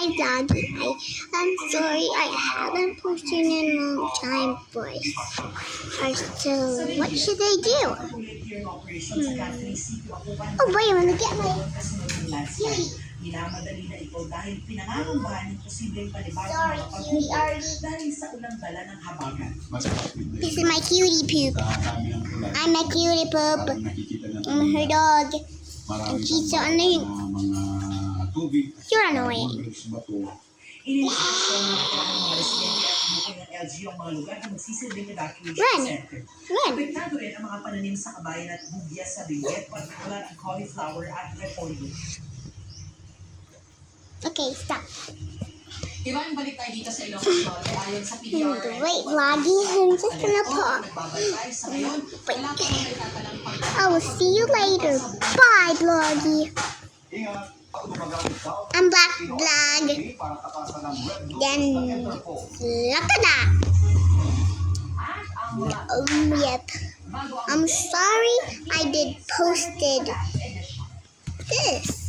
Hi Vloggy. I'm sorry I haven't posted in a long time, boys. So what should I do? Oh wait, I'm gonna get my Minamadali na ito dahil pinangangambahan ng posibleng panibagong mga paghuhol dahil sa ulang dala ng habagat. This is my cutie poop. I'm a cutie poop. I'm her dog. And she's so annoying. You're annoying. Iniinstruksyon ng mga residente at bukay ng LGU ang mga lugar na magsisilbing evacuation Run. center. Run. Apektado rin ang mga pananim sa kabayan at bugya sa Benguet, partikular ang cauliflower at repolyo. Okay, stop. Diba yung balik tayo dito sa Ilocos Norte ayon sa PDR? Wait, Vloggy, I'm just gonna talk. Nagbabantay sa ngayon. Wala pa may tatalang I will see you later. Bye, Vloggy. I'm Black Vlog. Then, Lakada. Yep. I'm sorry I did posted this.